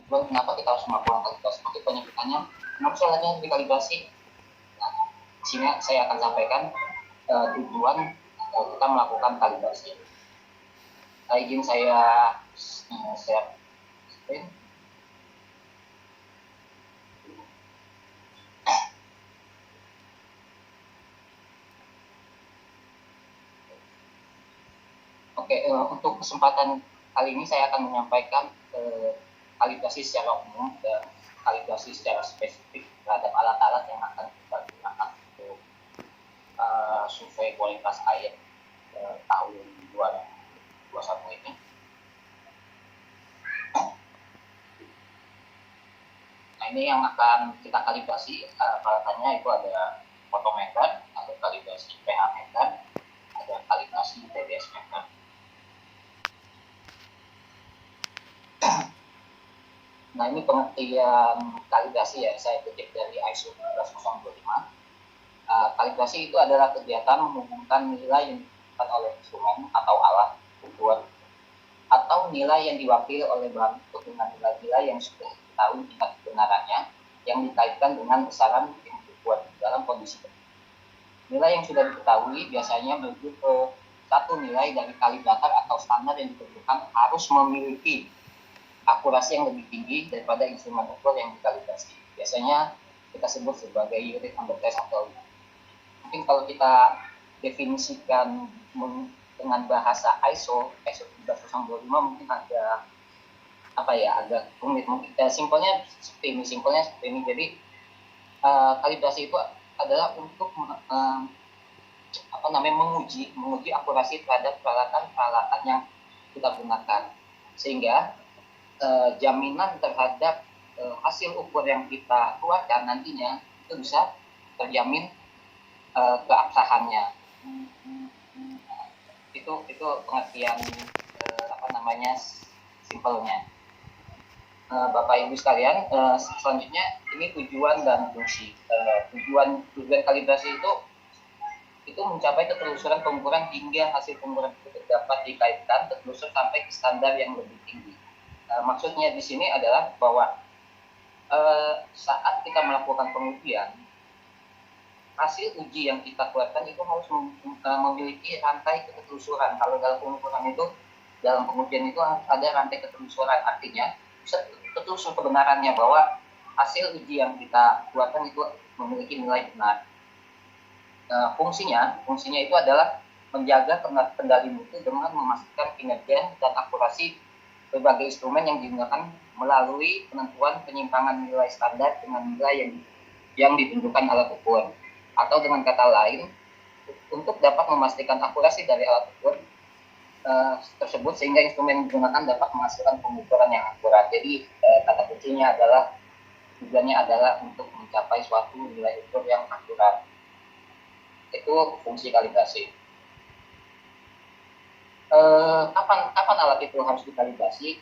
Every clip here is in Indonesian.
kenapa kita harus melakukan kalibrasi? Seperti penyebutannya, kenapa soalnya dikalibrasi? Nah, di sini saya akan sampaikan tujuan kita melakukan kalibrasi. Izin saya share screen. Oke, untuk kesempatan kali ini saya akan menyampaikan kalibrasi secara umum dan kalibrasi secara spesifik terhadap alat-alat yang akan kita gunakan untuk survei kualitas air tahun 2021 ini. Nah, ini yang akan kita kalibrasi peralatannya itu ada fotometer, ada kalibrasi pH meter, ada kalibrasi TDS meter. Nah, ini pengertian kalibrasi ya, saya kutip dari ISO 14025. Kalibrasi itu adalah kegiatan menghubungkan nilai yang ditentukan oleh instrumen atau alat ukur atau nilai yang diwakili oleh bahan ukur dengan nilai-nilai yang sudah diketahui tingkat kebenarannya yang dikaitkan dengan besaran yang dibuat dalam kondisi tertentu. Nilai yang sudah diketahui biasanya merujuk ke satu nilai dari kalibrator atau standar yang ditentukan harus memiliki akurasi yang lebih tinggi daripada instrumen ukur yang dikalibrasi. Biasanya kita sebut sebagai unit under test atau mungkin kalau kita definisikan dengan bahasa ISO 14025 mungkin agak agak rumit. Simpelnya seperti ini. Jadi kalibrasi itu adalah untuk menguji akurasi terhadap peralatan yang kita gunakan, sehingga jaminan terhadap hasil ukur yang kita keluarkan nantinya itu bisa terjamin keabsahannya. Itu pengertian simpelnya. Bapak Ibu sekalian, selanjutnya ini tujuan dan fungsi. Tujuan kalibrasi itu mencapai ketelusuran pengukuran hingga hasil pengukuran itu dapat dikaitkan tertelusur sampai ke standar yang lebih tinggi. Maksudnya di sini adalah bahwa saat kita melakukan pengujian, hasil uji yang kita keluarkan itu harus memiliki rantai ketelusuran. Kalau dalam pengujian itu ada rantai ketelusuran, artinya telusur kebenarannya bahwa hasil uji yang kita keluarkan itu memiliki nilai benar. Fungsinya itu adalah menjaga kendali mutu dengan memastikan kinerja dan akurasi berbagai instrumen yang digunakan melalui penentuan penyimpangan nilai standar dengan nilai yang ditentukan alat ukur, atau dengan kata lain untuk dapat memastikan akurasi dari alat ukur tersebut sehingga instrumen yang digunakan dapat menghasilkan pengukuran yang akurat. Jadi kata kuncinya tujuannya adalah untuk mencapai suatu nilai ukur yang akurat. Itu fungsi kalibrasi. Kapan alat itu harus dikalibrasi?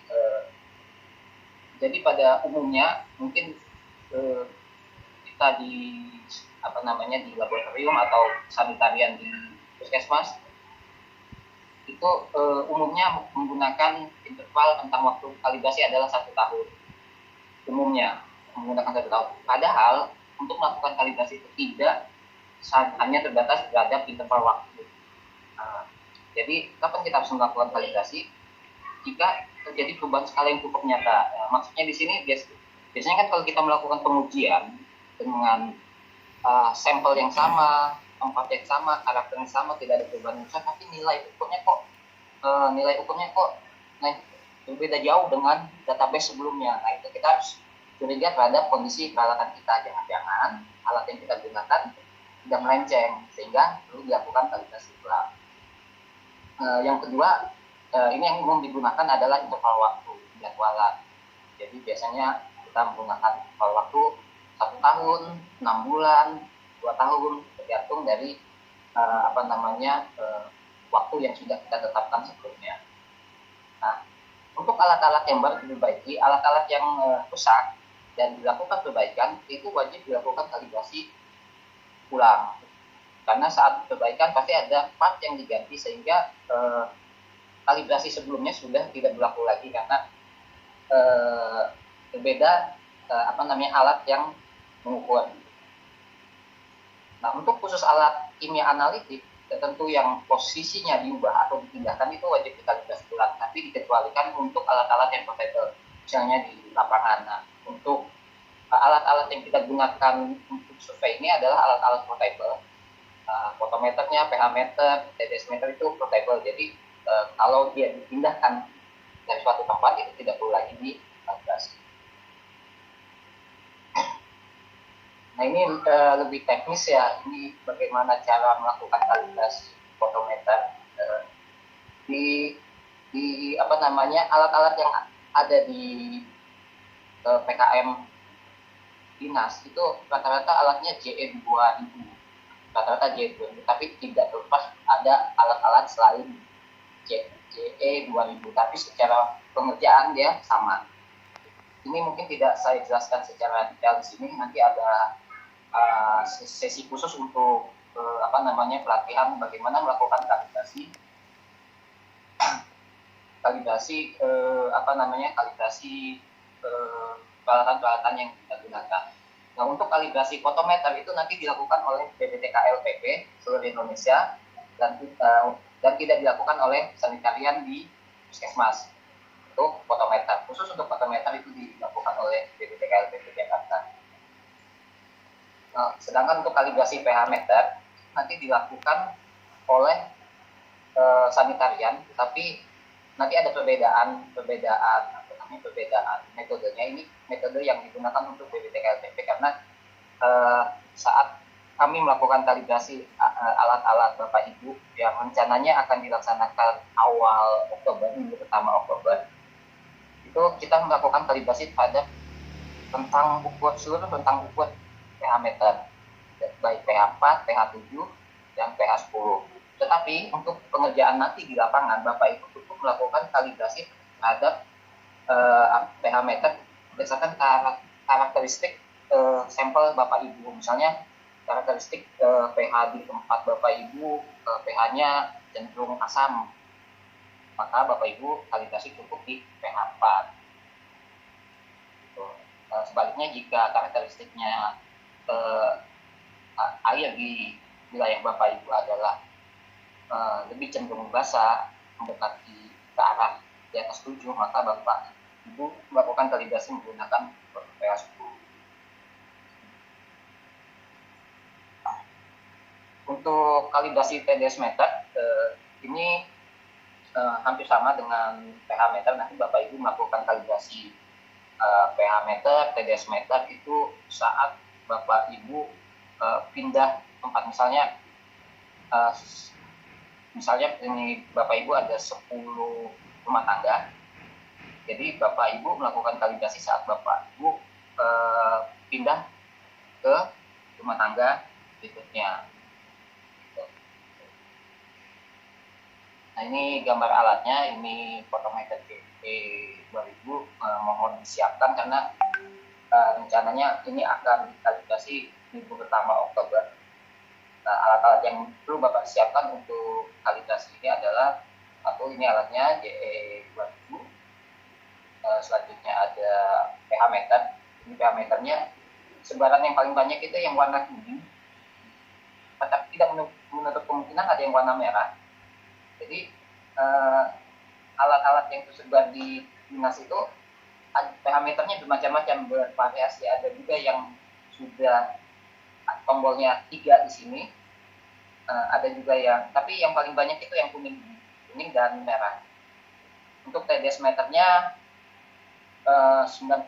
Jadi pada umumnya mungkin kita di laboratorium atau sanitarian di puskesmas itu umumnya menggunakan interval tentang waktu kalibrasi adalah 1 tahun. Umumnya menggunakan 1 tahun. Padahal untuk melakukan kalibrasi itu tidak hanya terbatas terhadap interval waktu. Jadi kapan kita harus melakukan kalibrasi? Jika terjadi perubahan skala yang cukup nyata. Maksudnya di sini biasanya kan kalau kita melakukan pengujian dengan sampel yang sama, tempat yang sama, karakter yang sama, tidak ada perubahan besar, tapi nilai ukurnya kok berbeda jauh dengan database sebelumnya. Nah, itu kita harus curiga terhadap kondisi peralatan kita. Jangan-jangan alat yang kita gunakan tidak melenceng sehingga perlu dilakukan kalibrasi ulang. Yang kedua, ini yang umum digunakan adalah interval waktu jadwalan. Jadi biasanya kita menggunakan interval waktu 1 tahun, 6 bulan, 2 tahun, tergantung dari waktu yang sudah kita tetapkan sebelumnya. Nah, untuk alat-alat yang baru diperbaiki, alat-alat yang rusak dan dilakukan perbaikan itu wajib dilakukan kalibrasi ulang. Karena saat perbaikan pasti ada part yang diganti sehingga kalibrasi sebelumnya sudah tidak berlaku lagi karena berbeda alat yang mengukur. Nah, untuk khusus alat kimia analitik, tentu yang posisinya diubah atau dipindahkan itu wajib dikalibrasi ulang, tapi dikecualikan untuk alat-alat yang portable, misalnya di lapangan. Nah, untuk alat-alat yang kita gunakan untuk survei ini adalah alat-alat portable. Fotometernya, pH meter, TDS meter itu portable, jadi kalau dia dipindahkan dari suatu tempat itu tidak perlu lagi dikalibrasi. Nah, ini lebih teknis ya, ini bagaimana cara melakukan kalibrasi fotometer. Di alat-alat yang ada di PKM dinas itu rata-rata alatnya JE 2000, rata-rata JE 2000, tapi tidak terlepas ada alat-alat selain JE 2000, tapi secara pengerjaan dia sama. Ini mungkin tidak saya jelaskan secara detail di sini, nanti ada sesi khusus untuk pelatihan bagaimana melakukan kalibrasi peralatan-peralatan yang kita gunakan. Nah, untuk kalibrasi fotometer itu nanti dilakukan oleh BPTKLPP seluruh Indonesia dan tidak dilakukan oleh sanitarian di puskesmas. Untuk fotometer, khusus untuk fotometer itu dilakukan oleh BPTKLPP Jakarta. Nah, sedangkan untuk kalibrasi pH meter nanti dilakukan oleh sanitarian, tapi nanti ada perbedaan metodenya. Ini metode yang digunakan untuk BPTKLPP karena saat kami melakukan kalibrasi alat-alat Bapak Ibu yang rencananya akan dilaksanakan awal Oktober, minggu pertama Oktober, itu kita melakukan kalibrasi pada seluruh rentang ukur pH meter, baik pH 4, pH 7, dan pH 10. Tetapi untuk pengerjaan nanti di lapangan, Bapak Ibu cukup melakukan kalibrasi terhadap pH meter berdasarkan karakteristik sampel Bapak Ibu. Misalnya karakteristik pH di tempat Bapak Ibu, pH-nya cenderung asam, maka Bapak Ibu kalibrasi cukup di pH 4. Sebaliknya jika karakteristiknya air di wilayah Bapak Ibu adalah lebih cenderung basah, mendekati ke arah di atas 7, maka Bapak Ibu melakukan kalibrasi menggunakan pH 10. Untuk kalibrasi TDS meter ini hampir sama dengan pH meter. Nanti Bapak Ibu melakukan kalibrasi pH meter, TDS meter itu saat Bapak Ibu pindah tempat. Misalnya ini Bapak Ibu ada 10 rumah tangga, jadi Bapak Ibu melakukan kalibrasi saat Bapak Ibu pindah ke rumah tangga berikutnya. Nah, ini gambar alatnya, ini fotometer JE 2000, mohon disiapkan karena rencananya ini akan dikalibrasi minggu pertama Oktober. Nah, alat-alat yang perlu Bapak siapkan untuk kalibrasi ini adalah ini alatnya JE 2000. Selanjutnya ada pH meter. Ini pH meternya sebaran yang paling banyak itu yang warna kuning, tapi tidak menutup kemungkinan ada yang warna merah. Jadi alat-alat yang tersebar di dinas itu pH meternya bermacam-macam, bervariasi. Ada juga yang sudah tombolnya 3 di sini, ada juga tapi yang paling banyak itu yang kuning dan merah. Untuk TDS meternya 90%